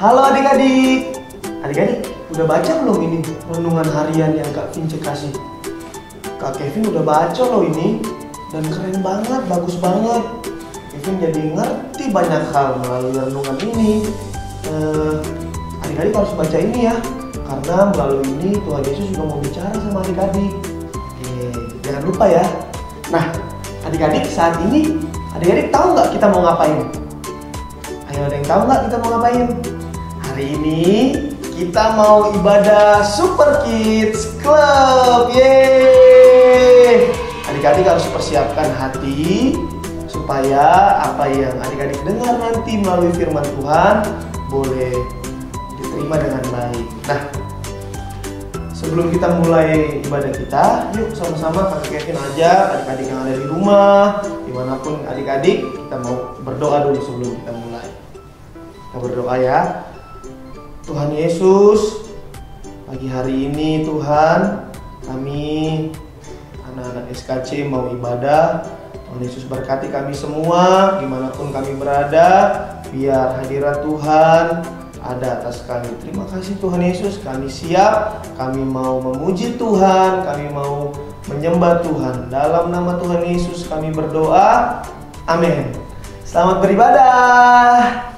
Halo adik-adik. Adik-adik, udah baca belum ini renungan harian yang Kak Vince kasih? Kak Kevin udah baca loh ini. Dan keren banget, bagus banget. Kevin jadi ngerti banyak hal melalui renungan ini. Adik-adik harus baca ini ya. Karena melalui ini Tuhan Yesus juga mau bicara sama adik-adik. Oke, jangan lupa ya. Nah, adik-adik saat ini, adik-adik tahu nggak kita mau ngapain? Ayo, ada yang tahu nggak kita mau ngapain? Hari ini kita mau ibadah Super Kids Club. Yeay! Adik-adik harus persiapkan hati supaya apa yang adik-adik dengar nanti melalui firman Tuhan boleh diterima dengan baik. Nah, sebelum kita mulai ibadah kita, yuk sama-sama Kakak Kevin ajak adik-adik yang ada di rumah, dimanapun adik-adik, kita mau berdoa dulu sebelum kita mulai. Kita berdoa ya. Tuhan Yesus, pagi hari ini Tuhan, kami anak-anak SKC mau ibadah. Tuhan Yesus berkati kami semua, dimanapun kami berada, biar hadirat Tuhan ada atas kami. Terima kasih Tuhan Yesus, kami siap, kami mau memuji Tuhan, kami mau menyembah Tuhan. Dalam nama Tuhan Yesus kami berdoa, amin. Selamat beribadah.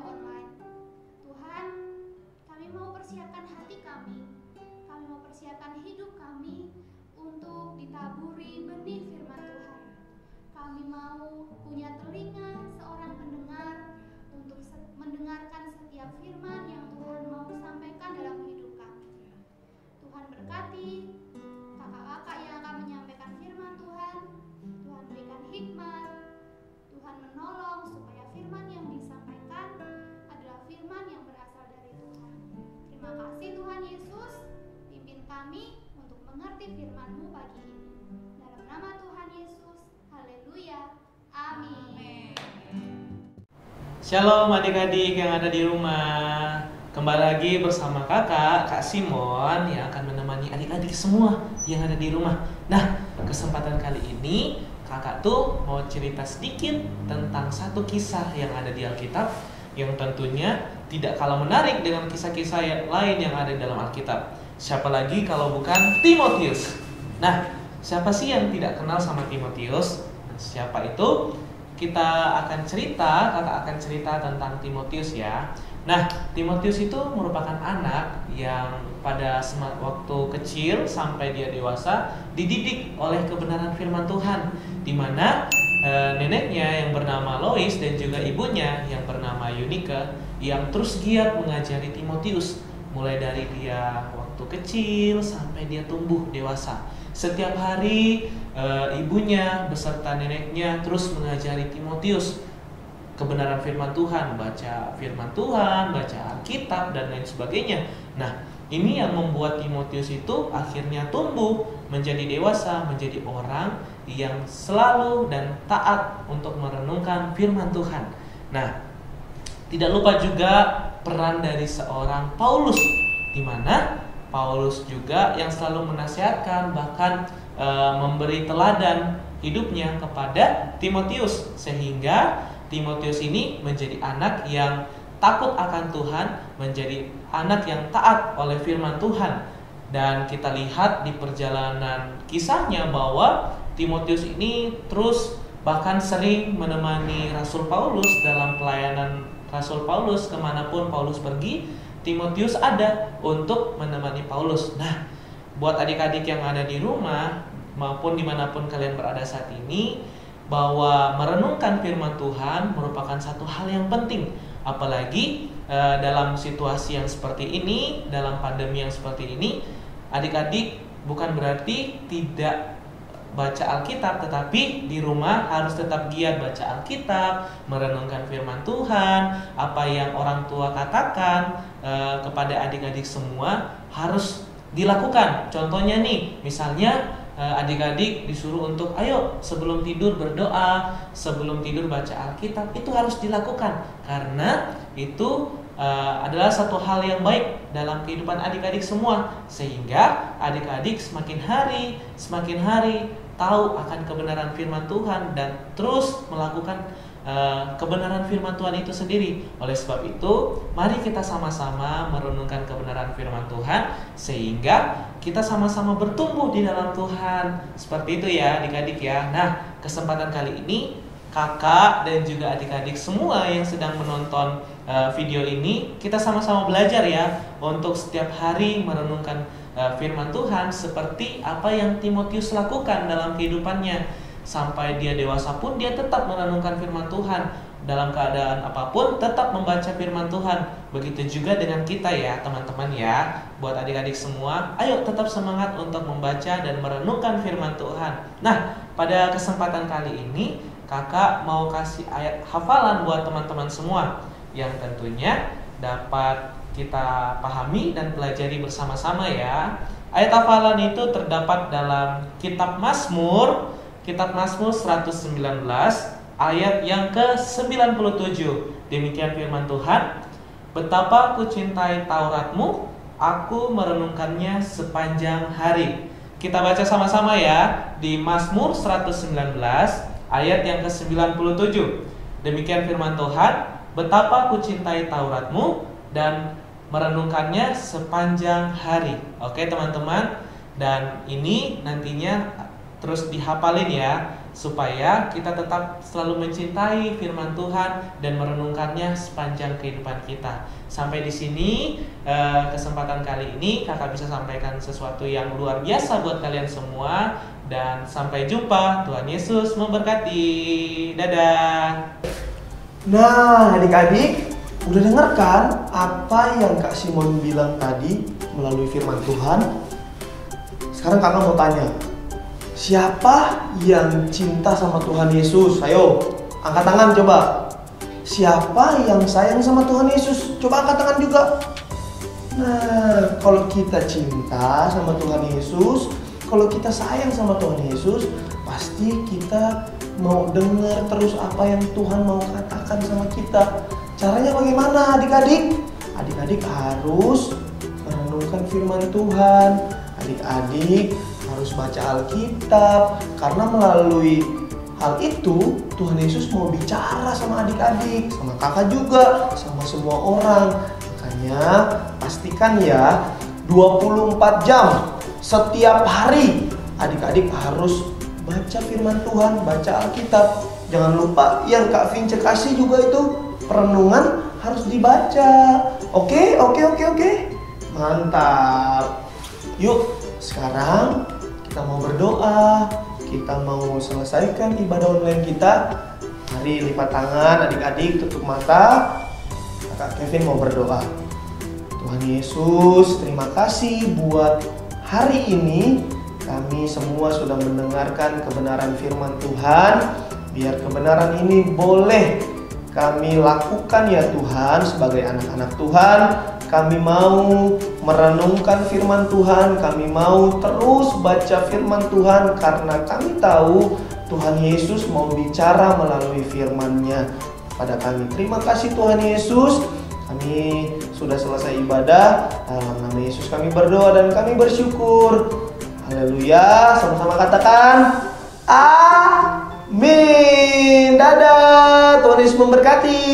kuliah online. Tuhan, kami mau persiapkan hati kami mau persiapkan hidup kami untuk ditaburi benih firman Tuhan. Kami mau punya telinga seorang pendengar untuk mendengarkan setiap firman yang Tuhan mau sampaikan dalam hidup kami. Tuhan berkati kakak-kakak yang akan menyampaikan firman Tuhan. Tuhan berikan hikmat, Tuhan menolong supaya firman yang disampaikan adalah firman yang berasal dari Tuhan. Terima kasih Tuhan Yesus, pimpin kami untuk mengerti firman-Mu pagi ini. Dalam nama Tuhan Yesus, haleluya, amin. Shalom adik-adik yang ada di rumah. Kembali lagi bersama Kak Simon yang akan menemani adik-adik semua yang ada di rumah. Nah, kesempatan kali ini Kakak tuh mau cerita sedikit tentang satu kisah yang ada di Alkitab yang tentunya tidak kalah menarik dengan kisah-kisah lain yang ada dalam Alkitab. Siapa lagi kalau bukan Timotius. Nah, siapa sih yang tidak kenal sama Timotius? Siapa itu? Kakak akan cerita tentang Timotius ya. Nah, Timotius itu merupakan anak yang pada waktu kecil sampai dia dewasa dididik oleh kebenaran firman Tuhan, di mana neneknya yang bernama Lois dan juga ibunya yang bernama Eunike yang terus giat mengajari Timotius mulai dari dia waktu kecil sampai dia tumbuh dewasa. Setiap hari ibunya beserta neneknya terus mengajari Timotius kebenaran firman Tuhan, baca firman Tuhan, baca Alkitab dan lain sebagainya. Nah, ini yang membuat Timotius itu akhirnya tumbuh menjadi dewasa, menjadi orang yang selalu dan taat untuk merenungkan firman Tuhan. Nah, tidak lupa juga peran dari seorang Paulus, di mana Paulus juga yang selalu menasihatkan, bahkan memberi teladan hidupnya kepada Timotius, sehingga Timotius ini menjadi anak yang takut akan Tuhan, menjadi anak yang taat oleh firman Tuhan. Dan kita lihat di perjalanan kisahnya bahwa Timotius ini terus bahkan sering menemani Rasul Paulus dalam pelayanan Rasul Paulus. Kemanapun Paulus pergi, Timotius ada untuk menemani Paulus. Nah, buat adik-adik yang ada di rumah maupun dimanapun kalian berada saat ini, bahwa merenungkan firman Tuhan merupakan satu hal yang penting. Apalagi dalam situasi yang seperti ini, dalam pandemi yang seperti ini, adik-adik bukan berarti tidak baca Alkitab, tetapi di rumah harus tetap giat baca Alkitab, merenungkan firman Tuhan. Apa yang orang tua katakan kepada adik-adik semua harus dilakukan. Contohnya nih, misalnya adik-adik disuruh untuk ayo sebelum tidur berdoa, sebelum tidur baca Alkitab. Itu harus dilakukan karena itu adalah satu hal yang baik dalam kehidupan adik-adik semua, sehingga adik-adik semakin hari tahu akan kebenaran firman Tuhan dan terus melakukan kebenaran firman Tuhan itu sendiri. Oleh sebab itu, mari kita sama-sama merenungkan kebenaran firman Tuhan sehingga kita sama-sama bertumbuh di dalam Tuhan. Seperti itu ya adik-adik ya. Nah, kesempatan kali ini kakak dan juga adik-adik semua yang sedang menonton video ini, kita sama-sama belajar ya untuk setiap hari merenungkan firman Tuhan seperti apa yang Timotius lakukan dalam kehidupannya. Sampai dia dewasa pun dia tetap merenungkan firman Tuhan. Dalam keadaan apapun tetap membaca firman Tuhan. Begitu juga dengan kita ya teman-teman ya. Buat adik-adik semua, ayo tetap semangat untuk membaca dan merenungkan firman Tuhan. Nah, pada kesempatan kali ini kakak mau kasih ayat hafalan buat teman-teman semua, yang tentunya dapat kita pahami dan pelajari bersama-sama ya. Ayat hafalan itu terdapat dalam kitab Mazmur 119 ayat yang ke-97. Demikian firman Tuhan. Betapa ku cintai Tauratmu, aku merenungkannya sepanjang hari. Kita baca sama-sama ya di Mazmur 119 ayat yang ke-97. Demikian firman Tuhan. Betapa ku cintai Tauratmu dan merenungkannya sepanjang hari. Oke teman-teman. Dan ini nantinya terus dihafalin ya. supaya kita tetap selalu mencintai firman Tuhan dan merenungkannya sepanjang kehidupan kita. Sampai di sini kesempatan kali ini kakak bisa sampaikan sesuatu yang luar biasa buat kalian semua, dan sampai jumpa. Tuhan Yesus memberkati. Dadah. Nah, adik-adik, udah dengar kan apa yang Kak Simon bilang tadi melalui firman Tuhan? Sekarang kakak mau tanya, siapa yang cinta sama Tuhan Yesus? Ayo, angkat tangan coba. Siapa yang sayang sama Tuhan Yesus? Coba angkat tangan juga. Nah, kalau kita cinta sama Tuhan Yesus, kalau kita sayang sama Tuhan Yesus, pasti kita mau dengar terus apa yang Tuhan mau katakan sama kita. Caranya bagaimana adik-adik? Adik-adik harus merenungkan firman Tuhan. Adik-adik harus baca Alkitab, karena melalui hal itu Tuhan Yesus mau bicara sama adik-adik, sama kakak juga, sama semua orang. Makanya pastikan ya 24 jam setiap hari adik-adik harus baca firman Tuhan, baca Alkitab. Jangan lupa yang Kak Vince kasih juga itu, perenungan harus dibaca. Oke. Mantap. Yuk, sekarang kita mau berdoa. Kita mau selesaikan ibadah online kita. Mari lipat tangan adik-adik, tutup mata. Kak Kevin mau berdoa. Tuhan Yesus, terima kasih buat hari ini. Kami semua sudah mendengarkan kebenaran firman Tuhan. Biar kebenaran ini boleh kami lakukan ya Tuhan, sebagai anak-anak Tuhan. Kami mau merenungkan firman Tuhan, kami mau terus baca firman Tuhan, karena kami tahu Tuhan Yesus mau bicara melalui firman-Nya pada kami. Terima kasih Tuhan Yesus, kami sudah selesai ibadah. Dalam nama Yesus kami berdoa dan kami bersyukur. Haleluya, sama-sama katakan amin. Dadah, Tuhan Yesus memberkati.